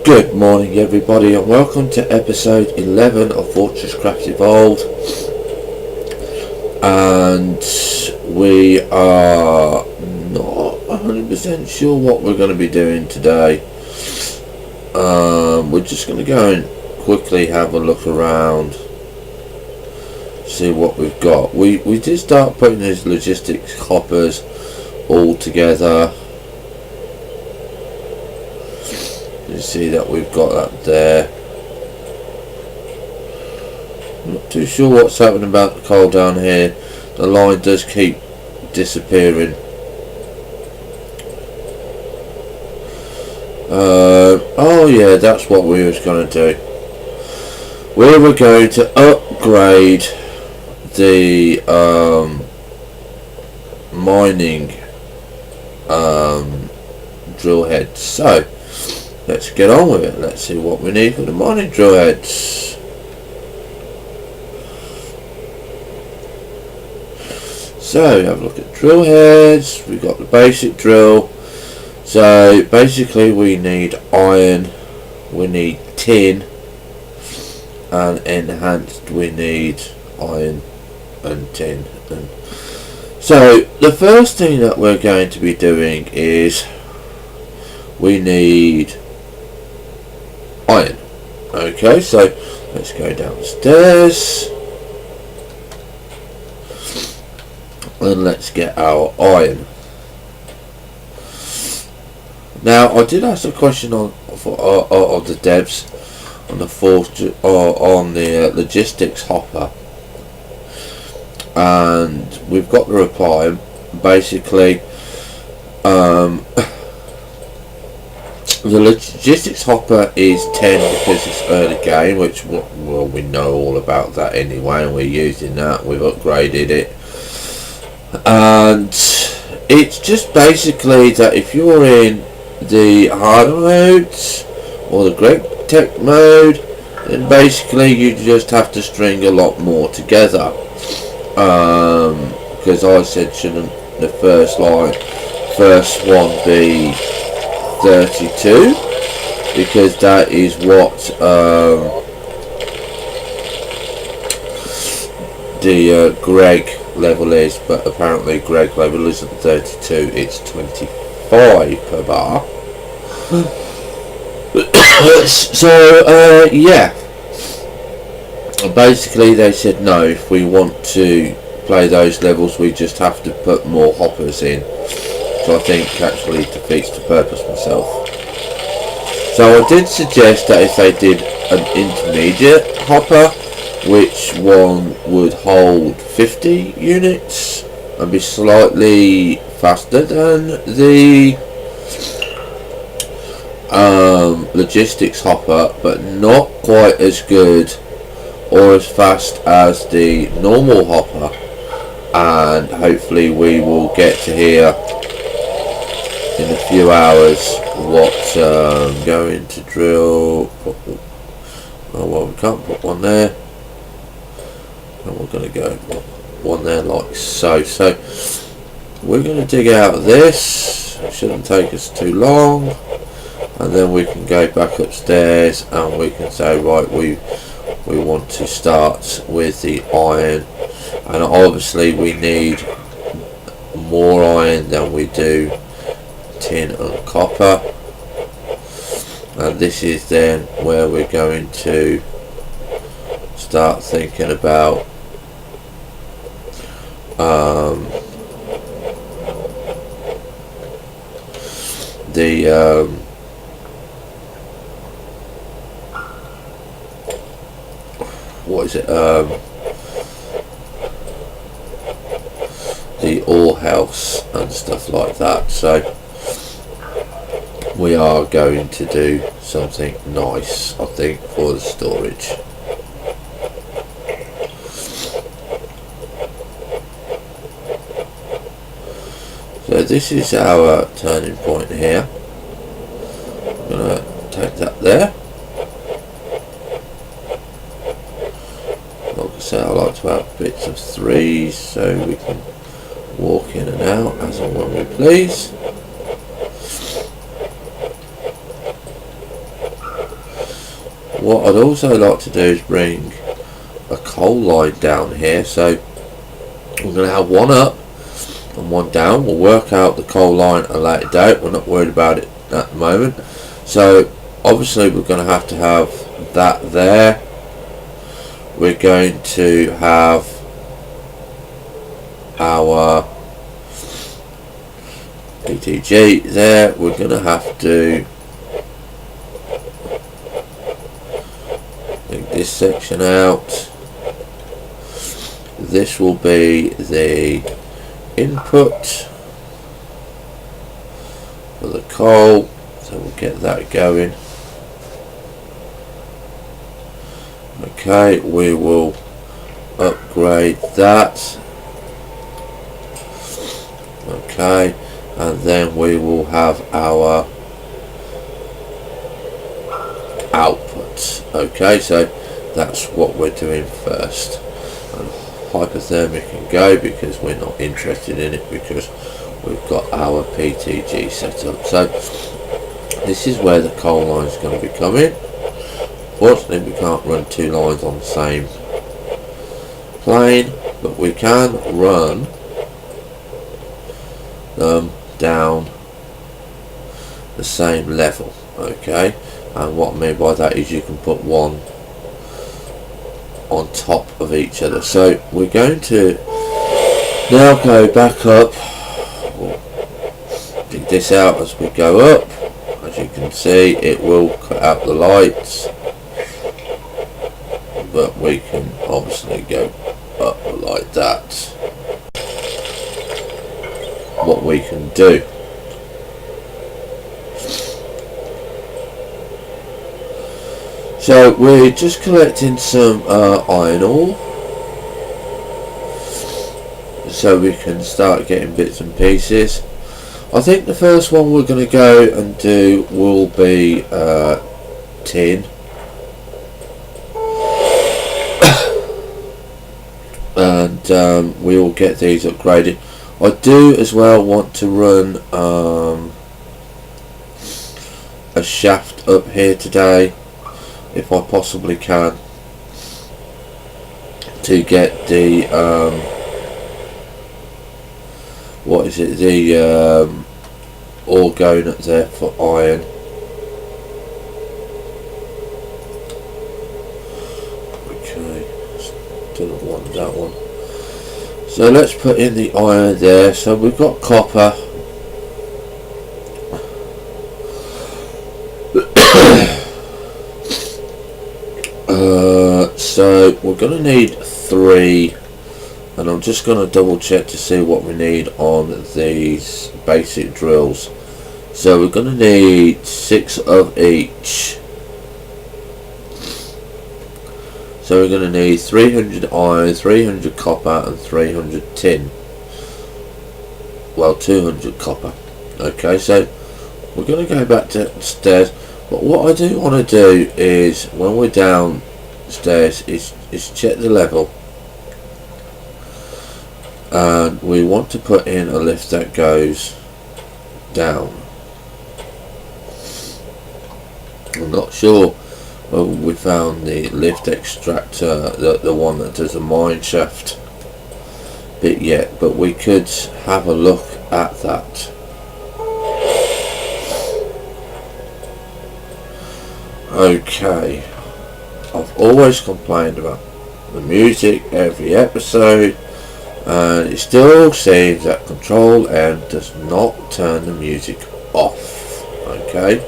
Good morning everybody and welcome to episode 11 of FortressCraft Evolved, and we are not 100% sure what we're going to be doing today. We're just going to go and quickly have a look around, see what we've got. We did start putting these logistics hoppers all together. You see that we've got that there. Not too sure what's happening about the coal down here. The line does keep disappearing. Oh yeah, that's what we was going to do. We were going to upgrade the mining drill heads. So let's get on with it. Let's see what we need for the mining drill heads. So have a look at drill heads. We've got the basic drill. So basically we need iron, we need tin, and enhanced we need iron and tin. And so the first thing that we're going to be doing is we need iron. Okay, so let's go downstairs and let's get our iron. Now I did ask a question on the devs on the logistics hopper, and we've got the reply. Basically the logistics hopper is 10 because it's early game, which, well, we know all about that anyway, and we're using that. We've upgraded it, and it's just basically that if you're in the harder modes or the great tech mode, then basically you just have to string a lot more together, because I said, shouldn't the first one be 32, because that is what the Greg level is, but apparently Greg level isn't 32, it's 25 per bar. So yeah, basically they said no, if we want to play those levels we just have to put more hoppers in. So I think actually defeats the purpose myself. So I did suggest that if they did an intermediate hopper, which one would hold 50 units and be slightly faster than the logistics hopper, but not quite as good or as fast as the normal hopper, and hopefully we will get to hear in a few hours what going to drill. Oh well, we can't put one there, and we're going to go one there like so. So we're going to dig out this. It shouldn't take us too long, and then we can go back upstairs and we can say, right, we want to start with the iron, and obviously we need more iron than we do tin and copper, and this is then where we're going to start thinking about the what is it, the ore house and stuff like that. So we are going to do something nice, I think, for the storage. So this is our turning point here. I'm going to take that there. Like I said, I like to have bits of threes so we can walk in and out as and when we please. what I'd also like to do is bring a coal line down here. So we're going to have one up and one down. We'll work out the coal line at a later date. We're not worried about it at the moment. So obviously we're going to have that there. We're going to have our PTG there. We're going to have to take this section out. This will be the input for the coal, so we'll get that going. Okay, we will upgrade that. Okay, and then we will have our output. Okay, so that's what we're doing first. And hypothermic can go because we're not interested in it, because we've got our PTG set up. So this is where the coal line is going to be coming. Fortunately, we can't run two lines on the same plane, but we can run them down the same level. Okay, and what I mean by that is you can put one on top of each other. So we're going to now go back up. We'll dig this out as we go up. As you can see, it will cut out the lights, but we can obviously go up like that. What we can do, so we're just collecting some iron ore so we can start getting bits and pieces. I think the first one we're going to go and do will be tin. And we will get these upgraded. I do as well want to run a shaft up here today, if I possibly can, to get the what is it, the ore going up there for iron. Didn't want that one, so let's put in the iron there. So we've got copper. So we're going to need 3, and I'm just going to double check to see what we need on these basic drills. So we're going to need 6 of each. So we're going to need 300 iron, 300 copper and 300 tin. Well, 200 copper. Okay, so we're going to go back downstairs. But what I do want to do is, when we're downstairs, is check the level. And we want to put in a lift that goes down. I'm not sure. Well, we found the lift extractor, the one that does the mine shaft bit yet, but we could have a look at that. Okay, I've always complained about the music every episode, and it still seems that Control M does not turn the music off. Okay.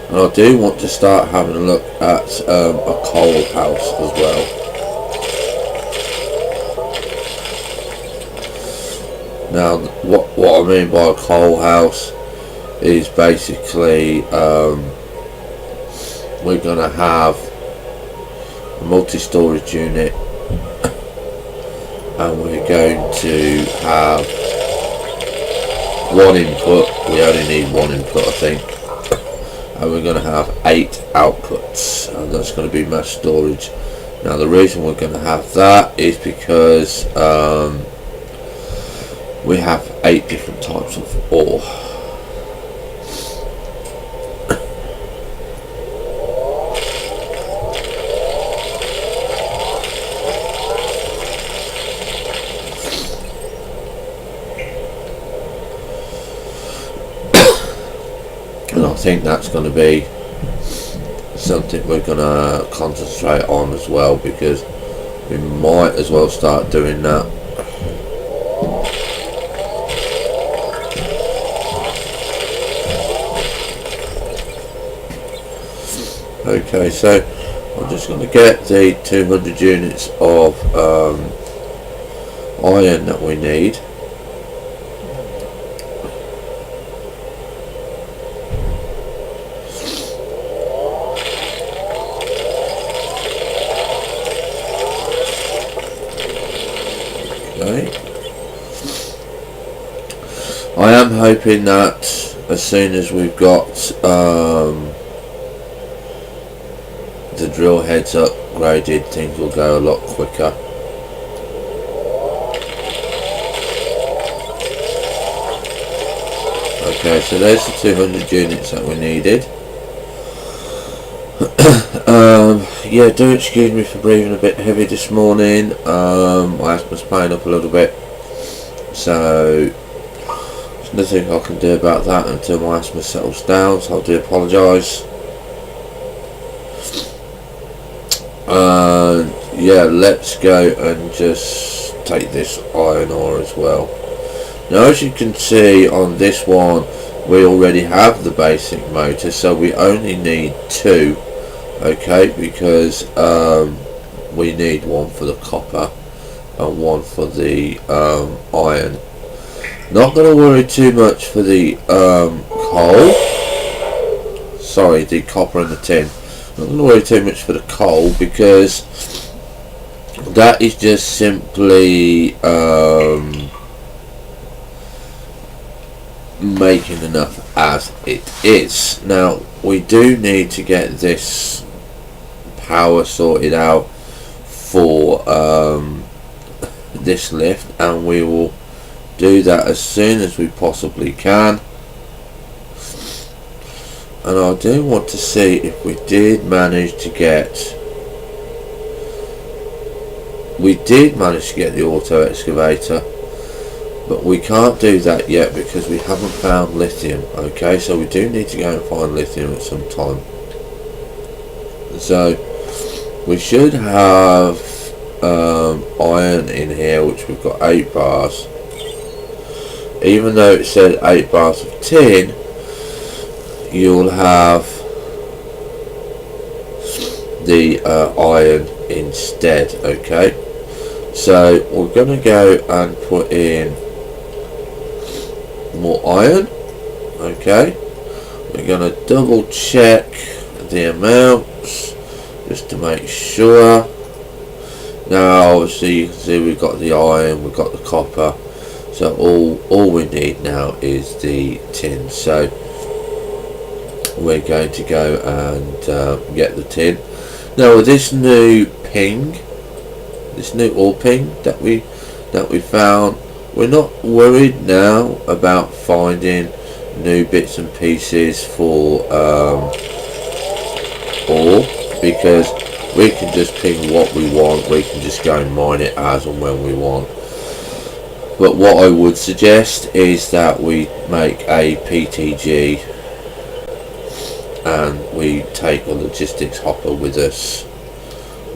And I do want to start having a look at a coal house as well. Now, what I mean by a coal house is basically we're going to have a multi-storage unit, and we're going to have one input. We only need one input, I think. And we're going to have 8 outputs, and that's going to be mass storage. Now the reason we're going to have that is because we have 8 different types of ore. And I think that's going to be something we're going to concentrate on as well, because we might as well start doing that. Okay, so I'm just going to get the 200 units of iron that we need. Okay. I am hoping that as soon as we've got the drill heads upgraded, things will go a lot quicker. Okay, so there's the 200 units that we needed. Yeah, do excuse me for breathing a bit heavy this morning. My asthma's playing up a little bit, so there's nothing I can do about that until my asthma settles down, so I do apologise. Yeah, let's go and just take this iron ore as well. Now, as you can see on this one, we already have the basic motor, so we only need 2. Okay, because we need one for the copper and one for the iron. Not going to worry too much for the coal. Sorry, the copper and the tin. Not going to worry too much for the coal, because that is just simply making enough as it is. Now, we do need to get this power sorted out for this lift, and we will do that as soon as we possibly can. And I do want to see if we did manage to get the auto excavator, but we can't do that yet because we haven't found lithium. Okay, so we do need to go and find lithium at some time. So we should have iron in here, which we've got 8 bars. Even though it said 8 bars of tin, you'll have the iron instead. Okay, so we're going to go and put in more iron. Okay, we're going to double check the amounts just to make sure. Now obviously you can see we've got the iron, we've got the copper, so all we need now is the tin. So we're going to go and get the tin. Now with this new ping, this new ore ping that we found, we're not worried now about finding new bits and pieces for ore, because we can just ping what we want. We can just go and mine it as and when we want. But what I would suggest is that we make a PTG and we take a logistics hopper with us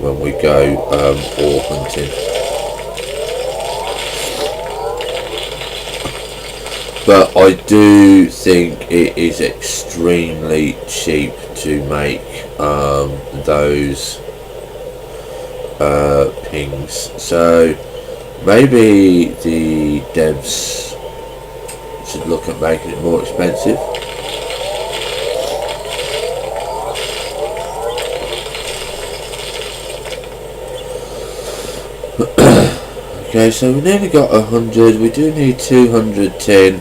when we go ore hunting. But I do think it is extremely cheap to make those pings, so maybe the devs should look at making it more expensive. Okay, so we nearly got 100. We do need 200 tin.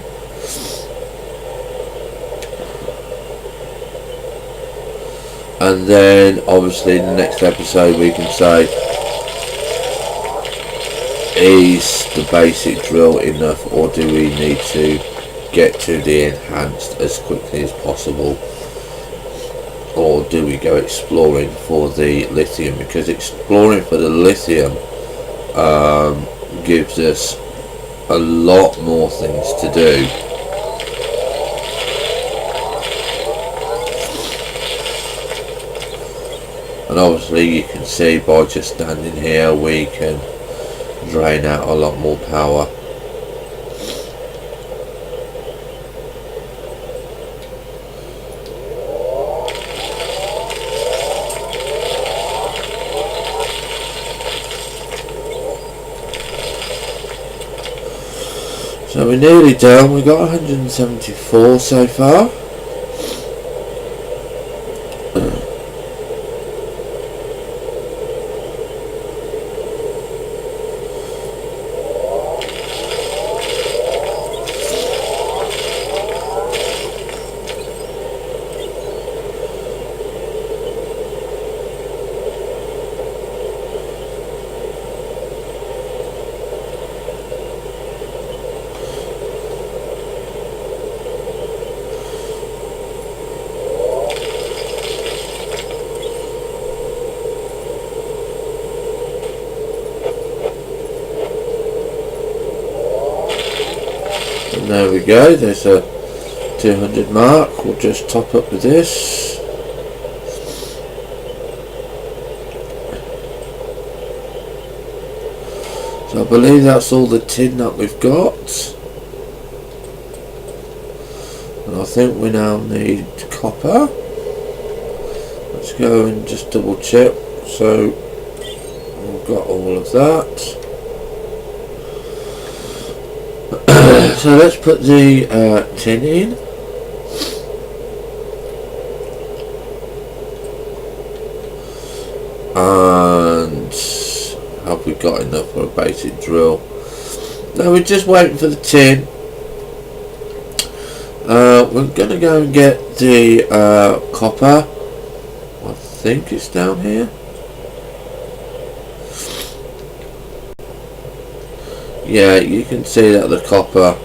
And then obviously in the next episode we can say is the basic drill enough, or do we need to get to the enhanced as quickly as possible, or do we go exploring for the lithium? Because exploring for the lithium gives us a lot more things to do. And obviously you can see by just standing here we can drain out a lot more power. So we're nearly done. We've got 174 so far. And there we go, there's a 200 mark. We'll just top up with this. So I believe that's all the tin that we've got. And I think we now need copper. Let's go and just double check. So we've got all of that. So let's put the tin in. And have we got enough for a basic drill? No, we're just waiting for the tin. We're going to go and get the copper. I think it's down here. Yeah, you can see that the copper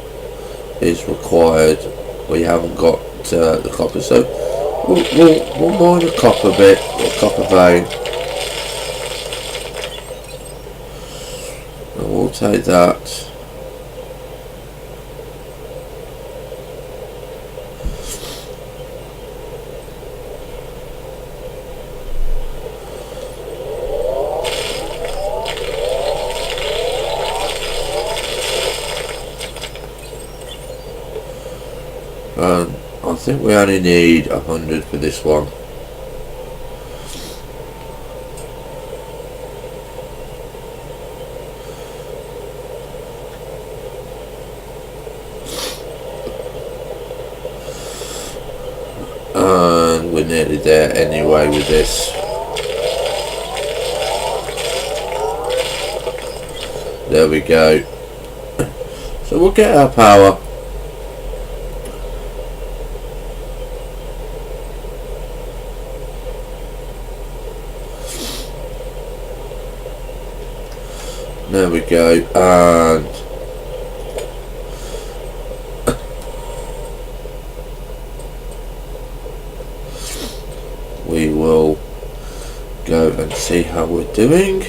is required. We haven't got the copper, so we'll mine a copper bit, or copper vein, and we'll take that. And I think we only need 100 for this one. And we're nearly there anyway with this. There we go. So we'll get our power. There we go, and we will go and see how we're doing.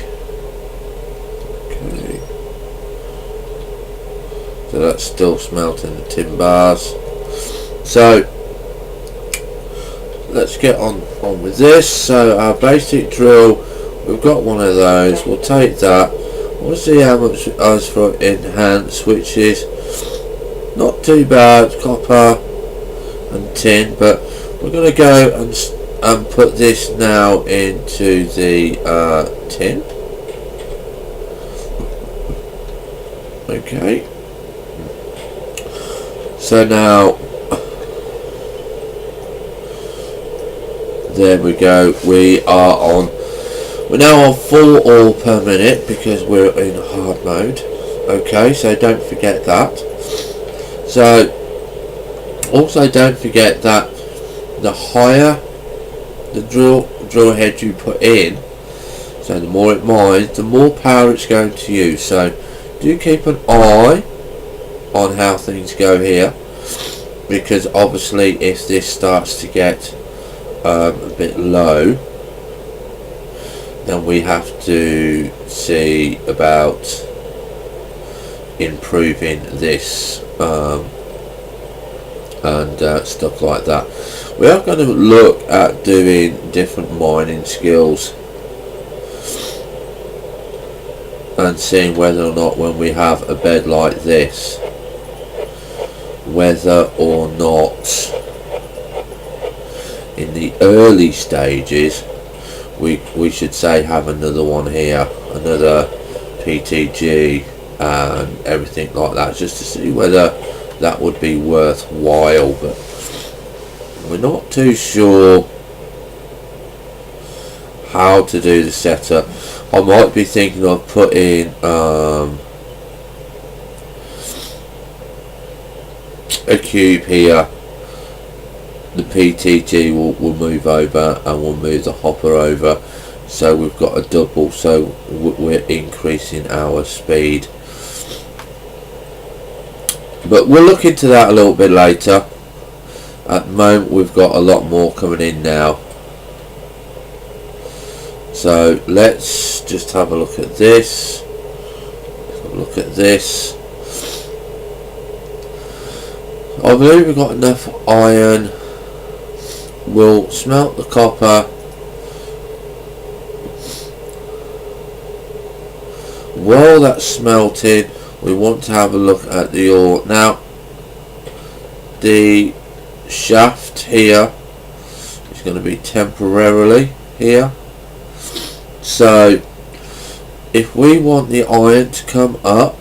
Okay, so that's still smelting the tin bars. So let's get on with this. So our basic drill, we've got one of those. We'll take that. We'll see how much it has for enhance, which is not too bad, copper and tin, but we're going to go and put this now into the tin. Okay, so now there we go, we're now on 4 ore per minute because we're in hard mode. Okay, so don't forget that. So also don't forget that the higher the drill head you put in, so So the more it mines, the more power it's going to use. So do keep an eye on how things go here, because obviously if this starts to get a bit low, then we have to see about improving this and stuff like that. We are going to look at doing different mining skills and seeing whether or not, when we have a bed like this, whether or not in the early stages we should say have another one here, another PTG and everything like that, just to see whether that would be worthwhile. But we're not too sure how to do the setup. I might be thinking of putting a cube here. The PTG will move over, and we'll move the hopper over, so we've got a double, so we're increasing our speed. But we'll look into that a little bit later. At the moment we've got a lot more coming in now. So let's just have a look at this. Look at this. I believe we've got enough iron. We'll smelt the copper. While that's smelting, we want to have a look at the ore. Now, the shaft here is going to be temporarily here. So, if we want the iron to come up,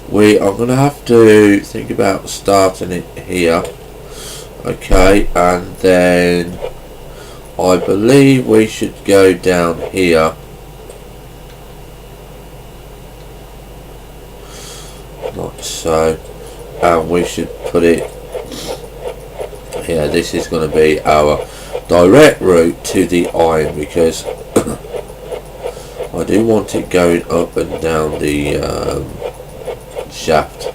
we are going to have to think about starting it here. Okay, and then I believe we should go down here. Like so. And we should put it here. This is going to be our direct route to the iron, because I do want it going up and down the shaft.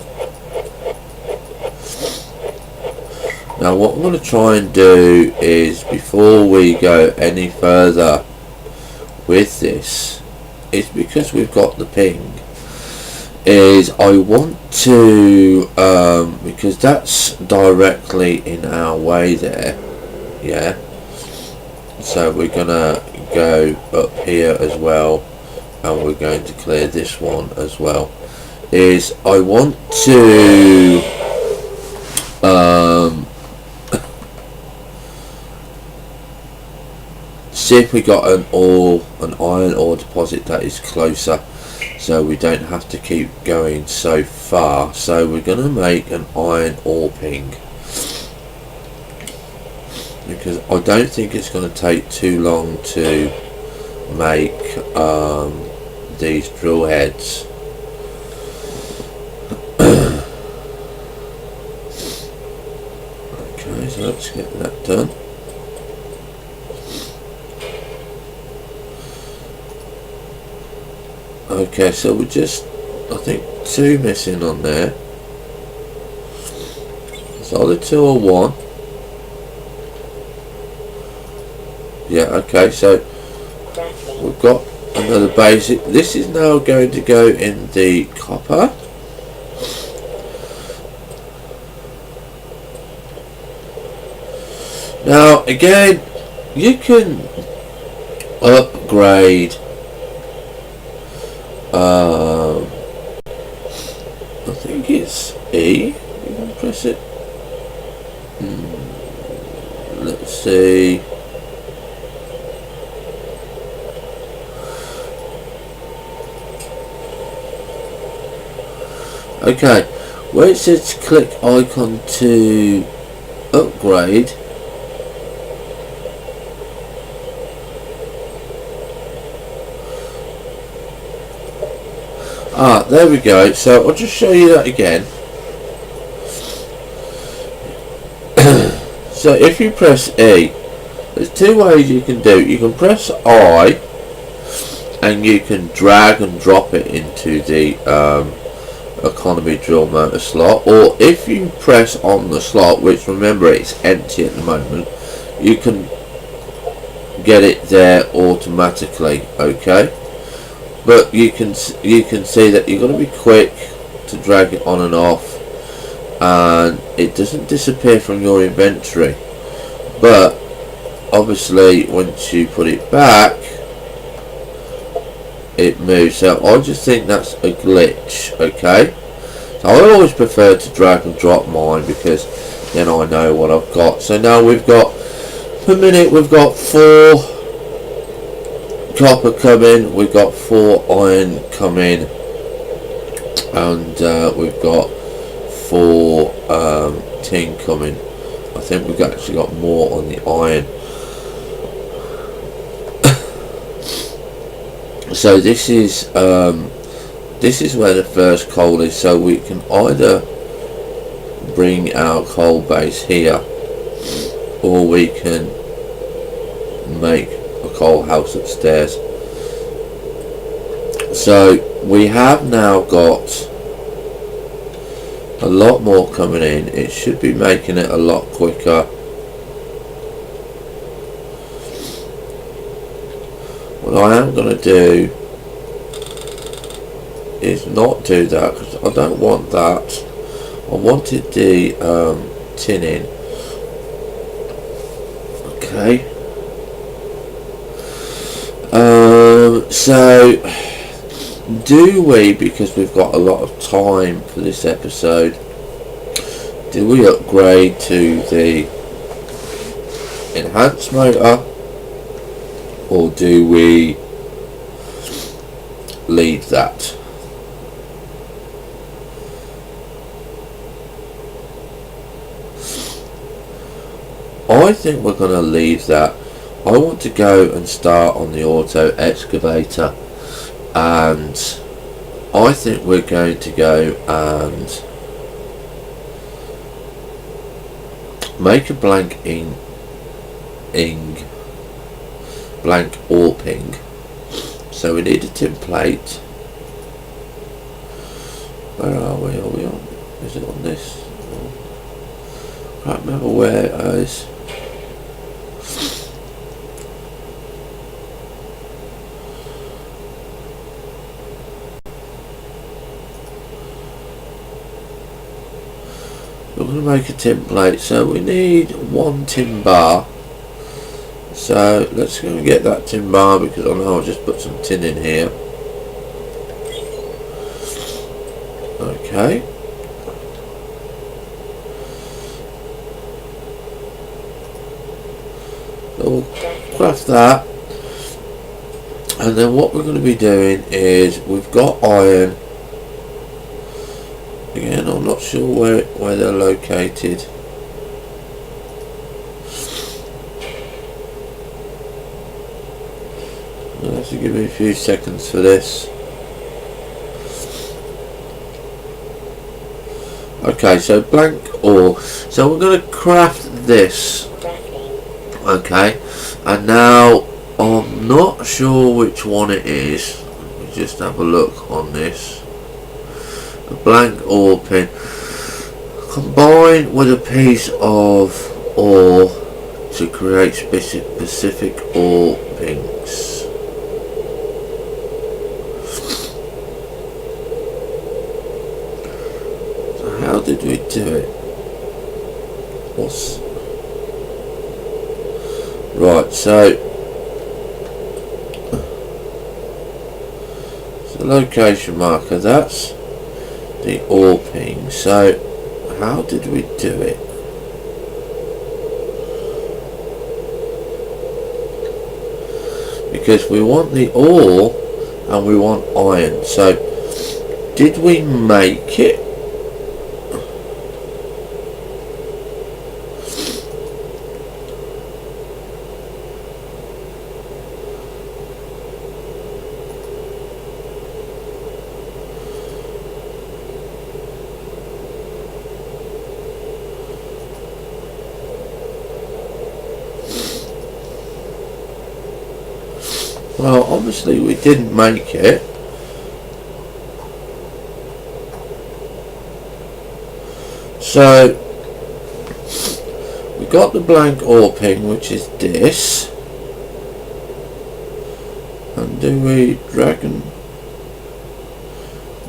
Now what I'm going to try and do is, before we go any further with this, is because we've got the ping, is I want to because that's directly in our way there, yeah, so we're gonna go up here as well, and we're going to clear this one as well. Is I want to see if we got an iron ore deposit that is closer, so we don't have to keep going so far. So we're going to make an iron ore ping, because I don't think it's going to take too long to make these drill heads. Okay, so let's get that done. Okay, so we're just, I think, 2 missing on there. So the 2 or 1. Yeah, okay, so we've got another basic. This is now going to go in the copper. Now again, you can upgrade I think it's E. You can press it. Let's see. Okay, where it says click icon to upgrade, there we go. So I'll just show you that again. So if you press E, There's two ways you can do it. You can press I and you can drag and drop it into the economy drill motor slot, or if you press on the slot, which remember it's empty at the moment, you can get it there automatically. Okay, but you can see that you've got to be quick to drag it on and off, and it doesn't disappear from your inventory, but obviously once you put it back it moves. So I just think that's a glitch. Okay, so I always prefer to drag and drop mine because then I know what I've got. So now we've got, per minute we've got 4 copper coming, we've got 4 iron coming, and we've got 4 tin coming. I think we've actually got more on the iron. So this is where the first coal is, so we can either bring our coal base here, or we can make a coal house upstairs. So we have now got a lot more coming in. It should be making it a lot quicker. What I am going to do is not do that, because I don't want that. I wanted the tin in. Okay. So do we, because we've got a lot of time for this episode, do we upgrade to the enhanced motor, or do we leave that? I think we're going to leave that. I want to go and start on the auto excavator, and I think we're going to go and make a blank blank ore ping. So we need a tin plate. Where are we? Are we on? Is it on this? I can't remember where it is. We're going to make a tin plate, so we need 1 tin bar. So let's go and get that tin bar, because I know I'll just put some tin in here. Okay. So we'll craft that, and then what we're going to be doing is, we've got iron. Again, I'm not sure where they're located. You'll have to give me a few seconds for this. Okay, so blank ore. So we're going to craft this. Okay, and now I'm not sure which one it is. Let me just have a look on this. A blank ore pin combined with a piece of ore to create specific ore pings. So how did we do it? What's right? So the location marker, that's the ore ping. So how did we do it? Because we want the ore and we want iron. So did we make it? Well, obviously we didn't make it. So we got the blank ore ping, which is this. And do we drag and...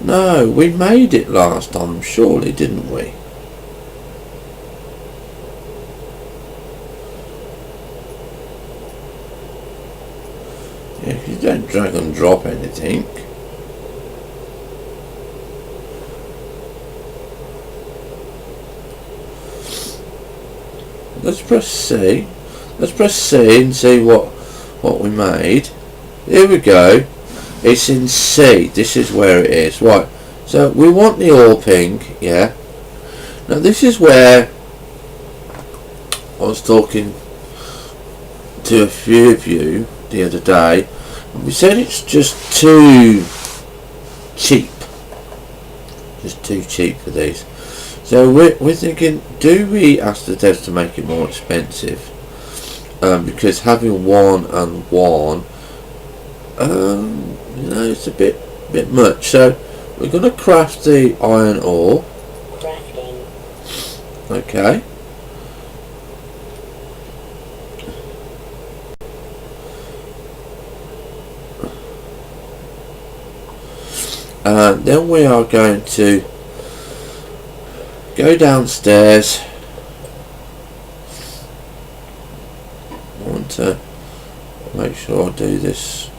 No, we made it last time, surely, didn't we? Yeah, if you don't drag and drop anything. Let's press C. Let's press C and see what we made. Here we go. It's in C. This is where it is. Right. So we want the ore ping. Yeah. Now this is where I was talking to a few of you the other day. And we said it's just too cheap. Just too cheap for these. So we're thinking, do we ask the devs to make it more expensive? Because having one and one, you know, it's a bit much. So we're going to craft the iron ore. Crafting. Okay. And then we are going to go downstairs. I want to make sure I do this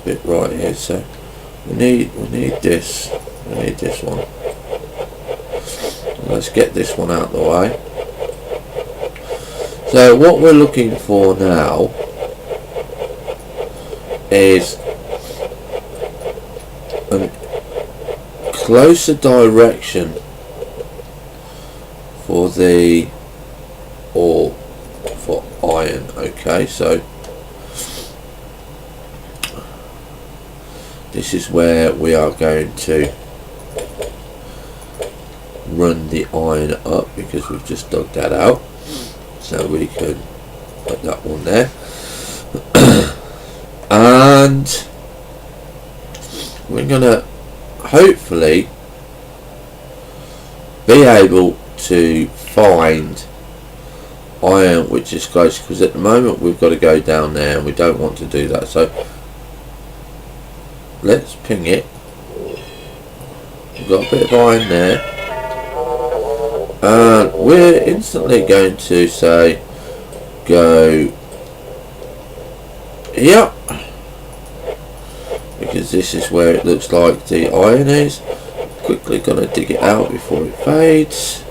bit right here. So we need this. We need this one. Let's get this one out of the way. So what we're looking for now is a closer direction for the ore for iron. Okay, so this is where we are going to run the iron up, because we've just dug that out, so we can put that one there. And we're gonna hopefully be able to find iron which is close, because at the moment we've got to go down there and we don't want to do that. So let's ping it. We've got a bit of iron there, and we're instantly going to say go here, because this is where it looks like the iron is. Quickly gonna dig it out before it fades.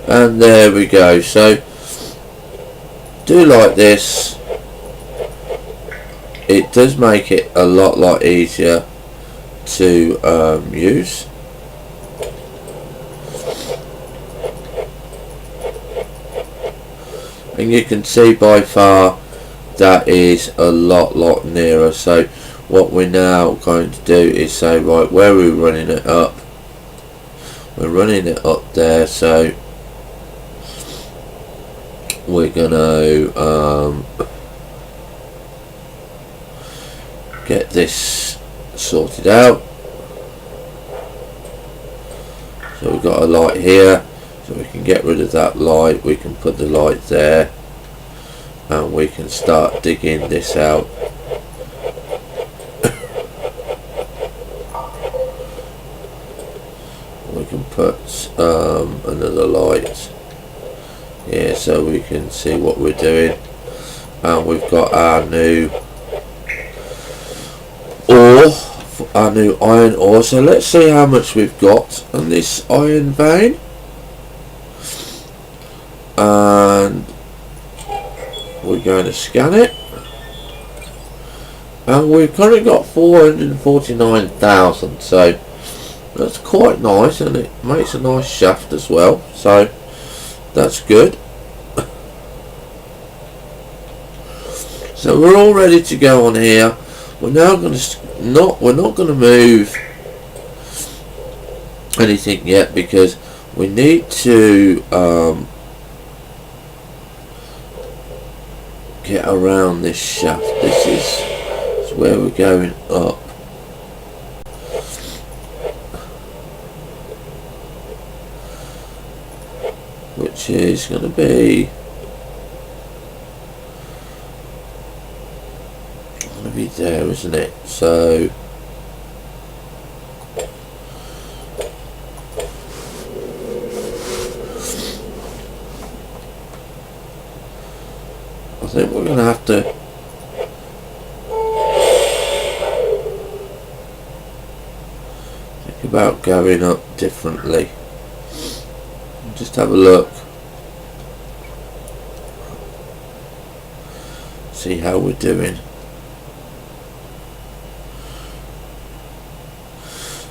And there we go. So do like this. It does make it a lot easier to use. And you can see by far that is a lot nearer. So what we're now going to do is say, right, where are we running it up? We're running it up there, so we're gonna get this sorted out. So we've got a light here, so we can get rid of that light. We can put the light there, and we can start digging this out. We can put another light here so we can see what we're doing. And we've got our new ore, our new iron ore. So let's see how much we've got on this iron vein. And we're going to scan it, and we've currently got 449,000, so that's quite nice, and it makes a nice shaft as well, so that's good. So we're all ready to go on here. We're now going to we're not going to move anything yet, because we need to get around this shaft. This is where we're going up. Which is going to be there, isn't it? So I think we're going to have to think about going up differently. Just have a look, see how we're doing.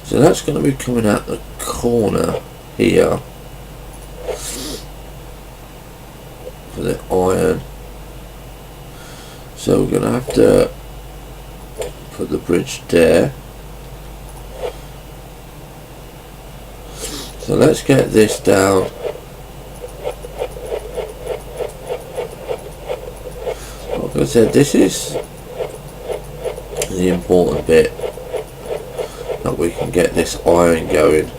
So that's going to be coming out the corner here for the iron. So we're going to have to put the bridge there. So let's get this down. Like I said, this is the important bit, that we can get this iron going.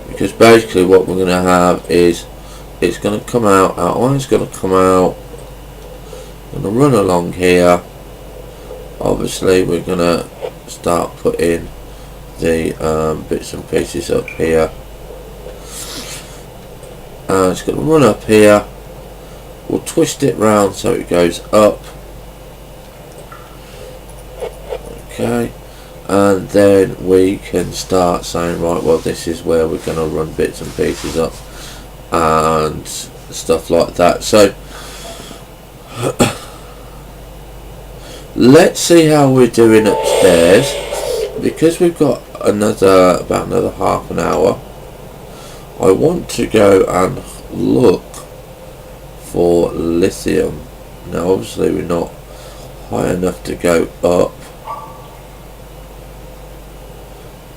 Because basically what we're going to have is, it's going to come out, our iron's going to come out, going to run along here. Obviously we're going to start putting the bits and pieces up here. It's going to run up here. We'll twist it round so it goes up. Okay, and then we can start saying, right, well, this is where we're going to run bits and pieces up and stuff like that. So let's see how we're doing upstairs, because we've got about another half an hour. I want to go and look for lithium. Now obviously we're not high enough to go up.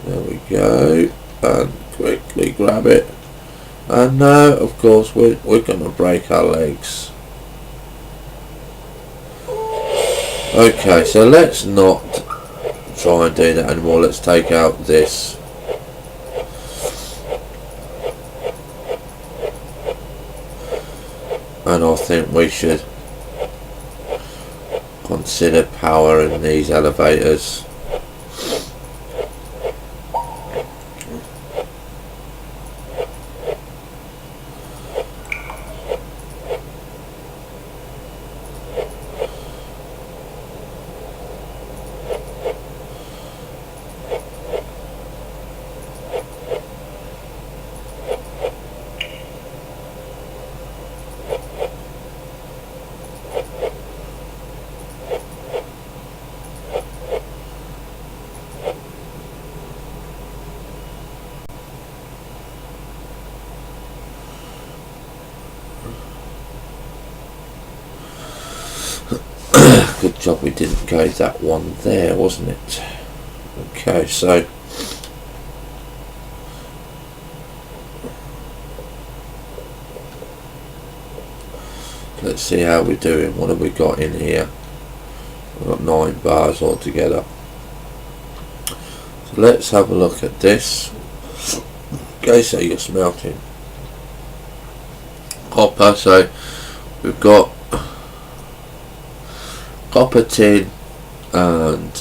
There we go, and quickly grab it. And now of course we're going to break our legs. Okay, so let's not try and do that anymore. Let's take out this. And I think we should consider powering these elevators. Good job we didn't go that one there, wasn't it? Okay, so let's see how we're doing. What have we got in here? We've got 9 bars altogether. So let's have a look at this. Okay, so you're smelting copper, so we've got copper, tin, and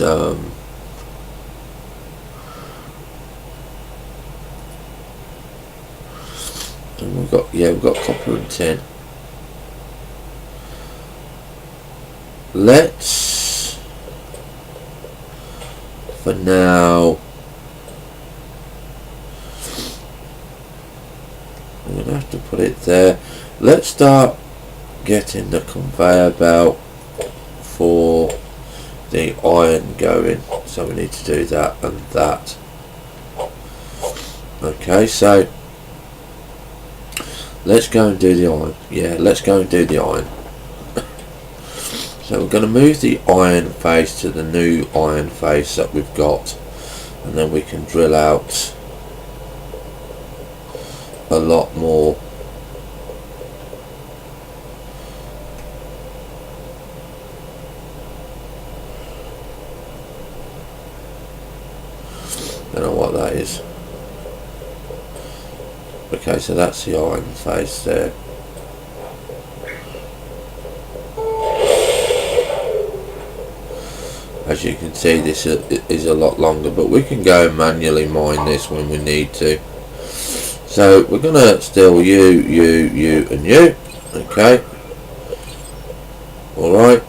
we've got copper and tin. Let's, for now, I'm gonna have to put it there. Let's start getting the conveyor belt for the iron going, so we need to do that and that. Okay, so let's go and do the iron. Yeah, let's go and do the iron. So we're going to move the iron face to the new iron face that we've got, and then we can drill out a lot more. Don't know what that is. Okay, so that's the iron face there. As you can see, this is a lot longer, but we can go and manually mine this when we need to. So we're going to steal you, and you. Okay. Alright.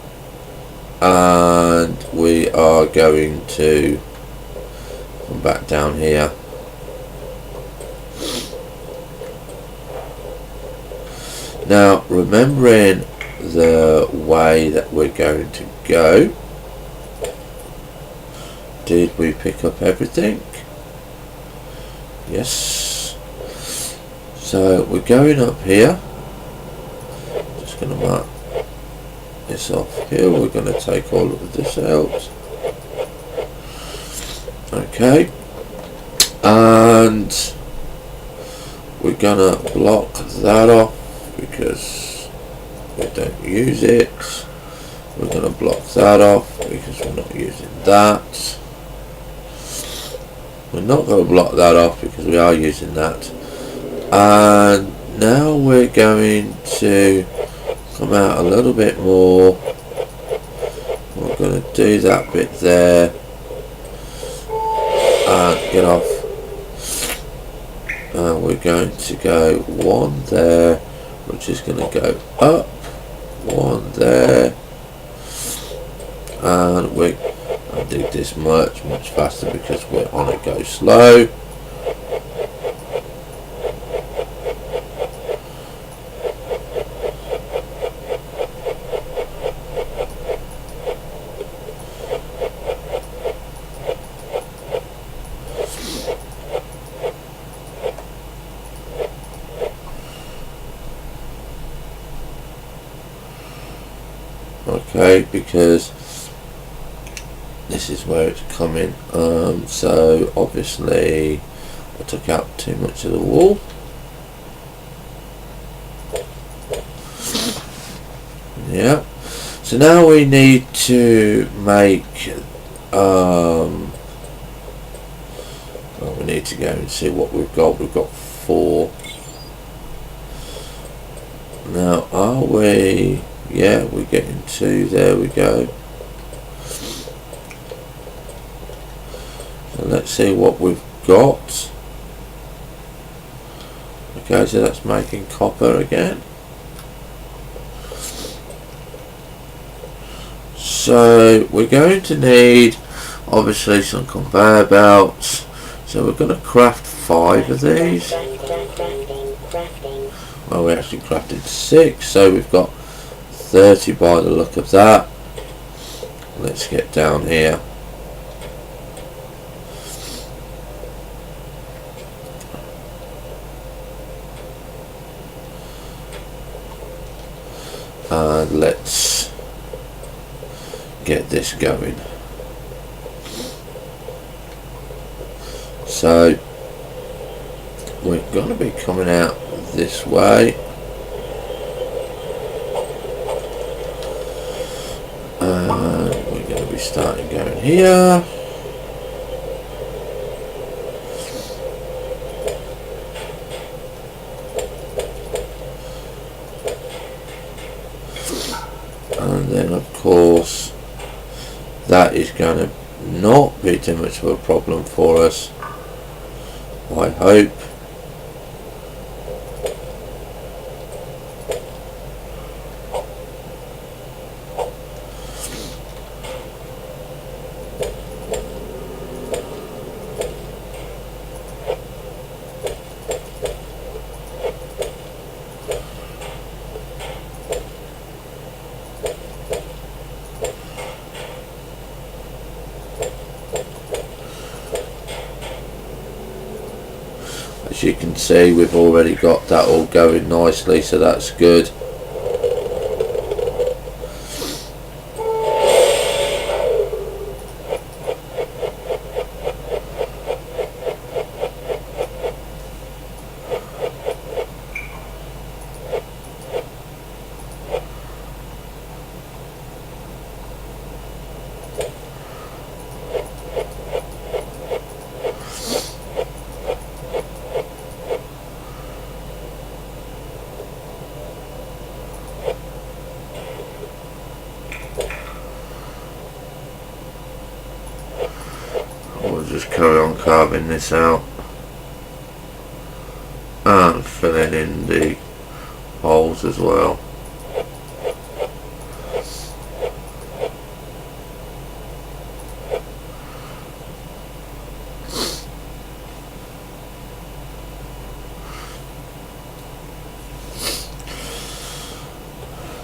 And we are going to come back down here. Now, remembering the way that we're going to go, did we pick up everything? Yes. So we're going up here. Just going to mark this off here. We're going to take all of this out. Okay. And we're going to block that off because we don't use it. We're going to block that off because we're not using that. We're not going to block that off because we are using that. And now we're going to come out a little bit more. We're going to do that bit there and get off. And we're going to go one there, which is going to go up, one there, and we I'll dig this much faster because we're on a go slow. Okay, because this is where it's coming. So obviously I took out too much of the wall. Yeah. So now we need to make well, we need to go and see what we've got. We've got 4. Now are we? Yeah, we're getting 2. There we go. So let's see what we've got. Okay, so that's making copper again. So we're going to need obviously some conveyor belts. So we're going to craft 5 of these. Well, we actually crafted 6, so we've got 30 by the look of that. Let's get down here. And let's get this going. So we're going to be coming out this way, and we're going to be starting going here. And then of course that is going to not be too much of a problem for us, I hope. as you can see, we've already got that all going nicely, so that's good. We'll just carry on carving this out and filling in the holes as well.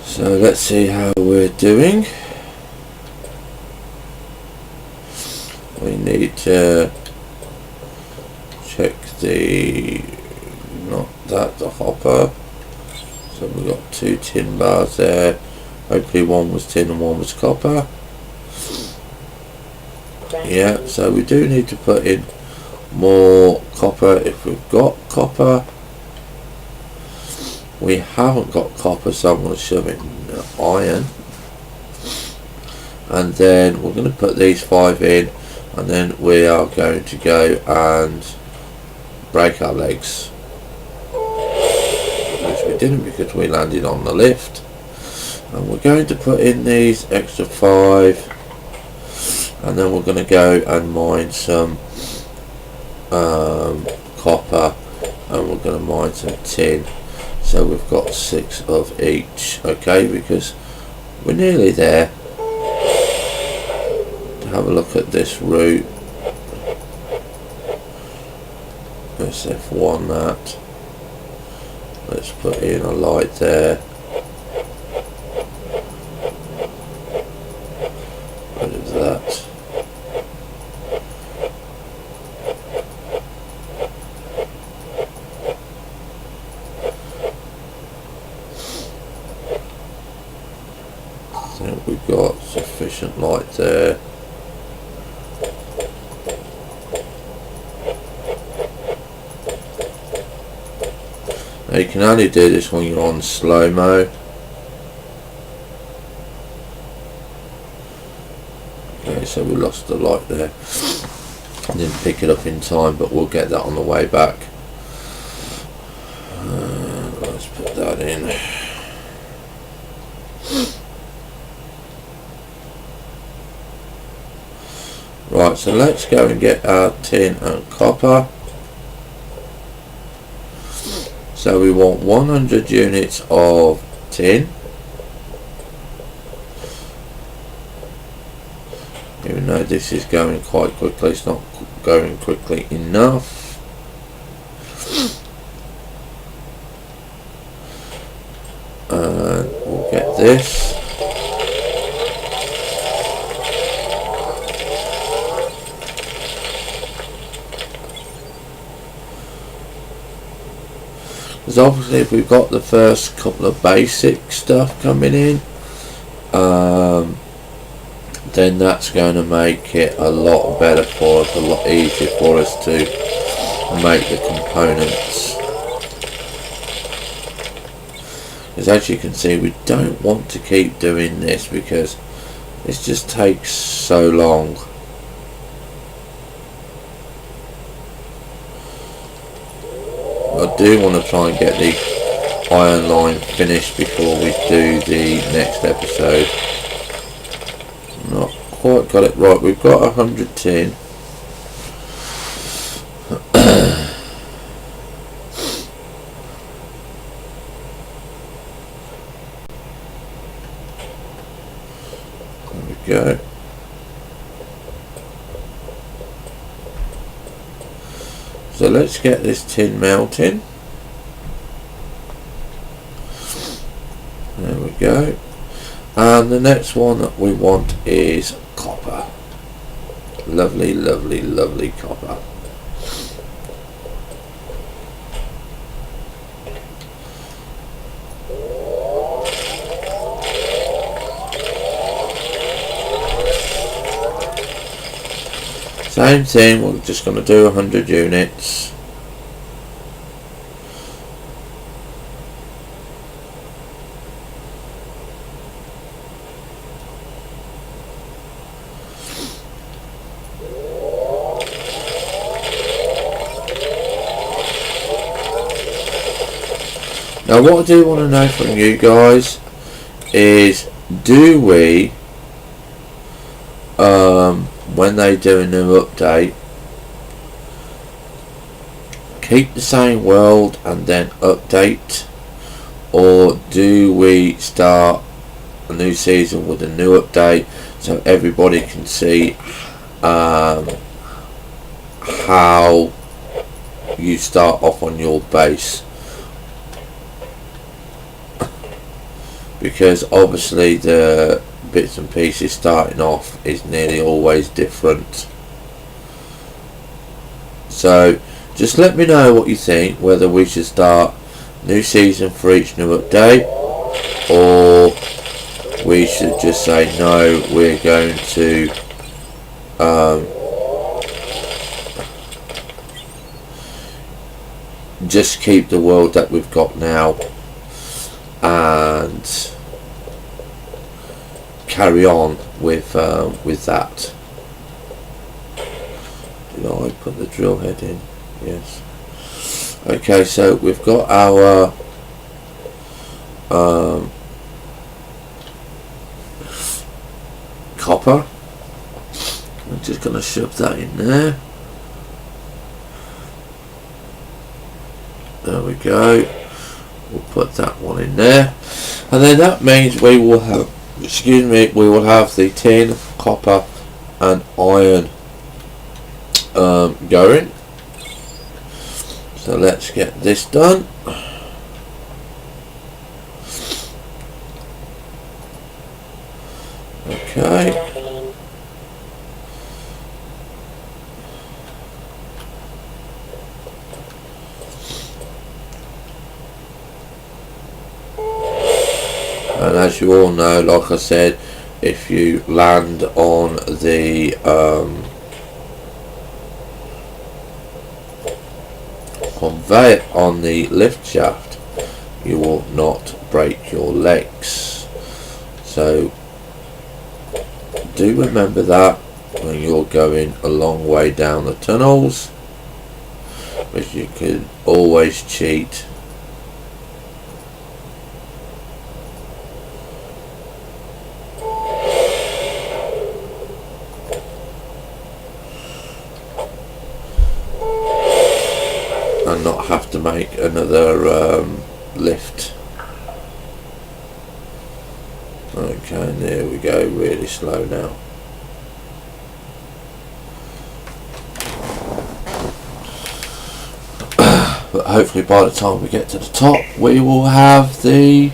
So let's see how we're doing. We need to check the, the hopper. So we've got 2 tin bars there. Hopefully one was tin and one was copper. Yeah, so we do need to put in more copper if we've got copper. We haven't got copper, so I'm going to shove it in the iron. And then we're going to put these 5 in. And then we are going to go and break our legs, which we didn't because we landed on the lift. And we're going to put in these extra 5, and then we're going to go and mine some copper, and we're going to mine some tin. So we've got 6 of each, okay, because we're nearly there. Have a look at this route. Let's F1 that. Let's put in a light there. What is that? I think we've got sufficient light there. Now you can only do this when you're on slow-mo. Okay, so we lost the light there. I didn't pick it up in time, but we'll get that on the way back. Let's put that in. Right, so let's go and get our tin and copper. So we want 100 units of tin. Even though this is going quite quickly, it's not going quickly enough. And we'll get this. Because obviously if we've got the first couple of basic stuff coming in, then that's going to make it a lot better for us, a lot easier for us to make the components. Because as you can see, we don't want to keep doing this because it just takes so long. I do want to try and get the iron line finished before we do the next episode. Not quite got it right. We've got 100 tin. There we go. So let's get this tin melting. There we go. And the next one that we want is copper. Lovely, lovely, lovely copper. Same thing, we're just going to do 100 units. Now what I do want to know from you guys is, do we, when they do a new update, keep the same world and then update, or do we start a new season with a new update so everybody can see how you start off on your base? Because obviously the bits and pieces starting off is nearly always different. So just let me know what you think, whether we should start new season for each new update, or we should just say no, we're going to just keep the world that we've got now and carry on with that. Did I put the drill head in? Yes. Okay, so we've got our copper. I'm just going to shove that in there. There we go. We'll put that one in there, and then that means we will have, we will have the tin, copper and iron going. So let's get this done. Okay. And as you all know, like I said, if you land on the conveyor on the lift shaft, you will not break your legs. So do remember that when you're going a long way down the tunnels, which you can always cheat. And not have to make another lift. Okay, and there we go, really slow now. But hopefully by the time we get to the top, we will have the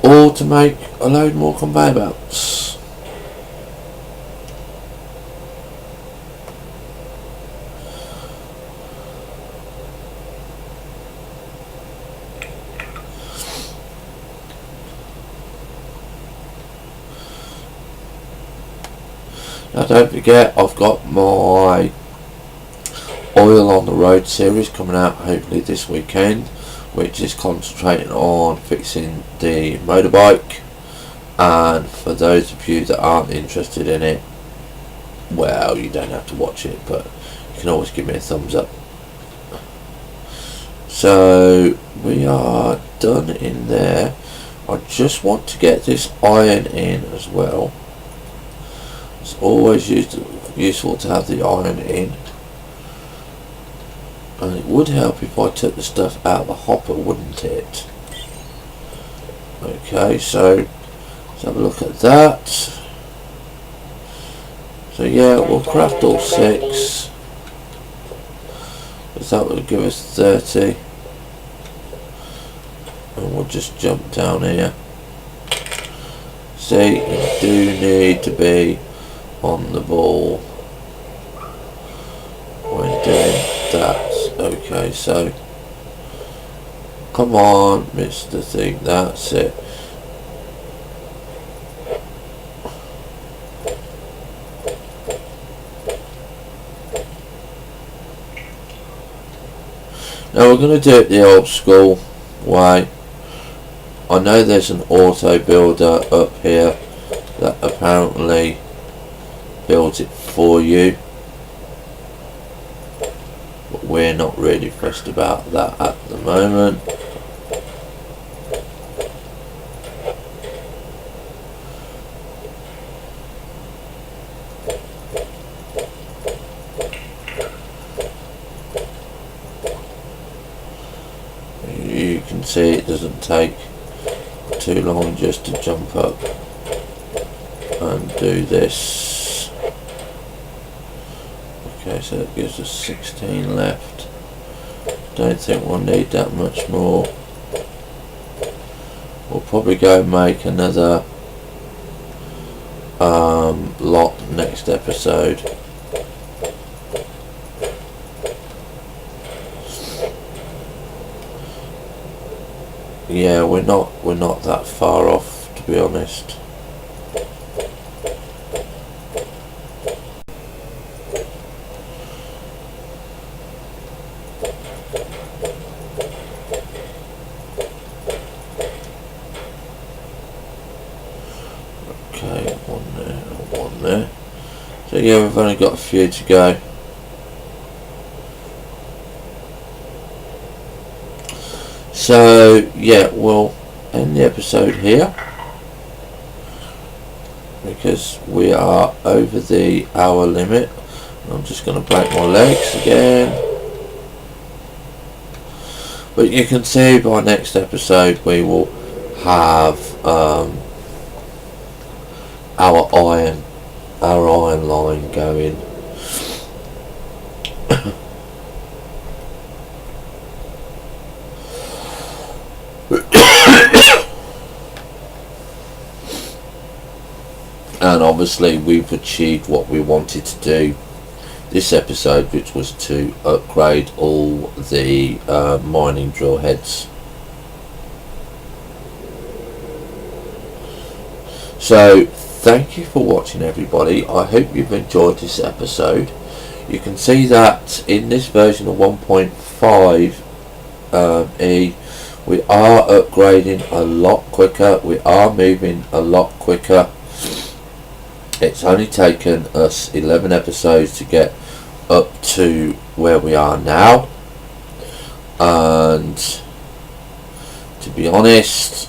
ore to make a load more conveyor belts. Now don't forget, I've got my oil on the road series coming out hopefully this weekend, which is concentrating on fixing the motorbike. And for those of you that aren't interested in it, well, you don't have to watch it, but you can always give me a thumbs up. So we are done in there. I just want to get this iron in as well. It's always useful to have the iron in, and it would help if I took the stuff out of the hopper, wouldn't it? Okay, so let's have a look at that. So yeah, we'll craft all 6, because that will give us 30, and we'll just jump down here. See, you do need to be on the ball when doing that. Okay, so come on, Mr. Thing, that's it. Now we're going to do it the old school way. I know there's an auto builder up here that apparently builds it for you, but we're not really fussed about that at the moment. You can see it doesn't take too long just to jump up and do this. Okay, so that gives us 16 left. Don't think we'll need that much more. We'll probably go make another lot next episode. Yeah, we're not that far off, to be honest. Okay, one there, one there. So yeah, we've only got a few to go. So yeah, we'll end the episode here because we are over the hour limit. I'm just going to break my legs again. But you can see by next episode we will have our iron line going. And obviously we've achieved what we wanted to do this episode, which was to upgrade all the mining drill heads. So thank you for watching, everybody. I hope you've enjoyed this episode. You can see that in this version of 1.5 E, we are upgrading a lot quicker, we are moving a lot quicker. It's only taken us 11 episodes to get up to where we are now, and to be honest,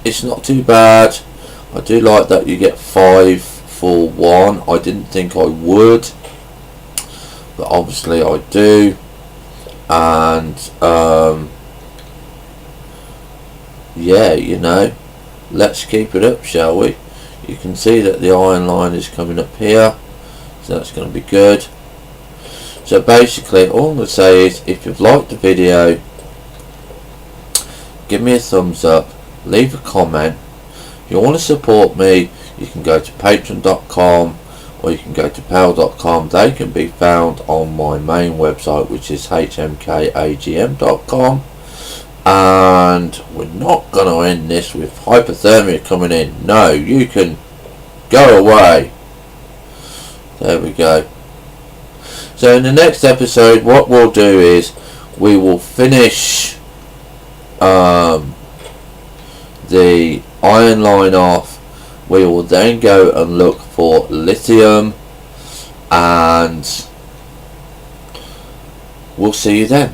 it's not too bad. I do like that you get 5 for 1. I didn't think I would, but obviously I do. And yeah, you know, let's keep it up, shall we? You can see that the iron line is coming up here, so that's going to be good. So basically all I'm going to say is, if you've liked the video, give me a thumbs up, leave a comment. If you want to support me, you can go to patreon.com or you can go to pal.com. They can be found on my main website, which is hmkagm.com. And we're not going to end this with hypothermia coming in. No, you can go away. There we go. So in the next episode, what we'll do is we will finish the iron line off. We will then go and look for lithium, and we'll see you then.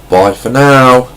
Bye for now.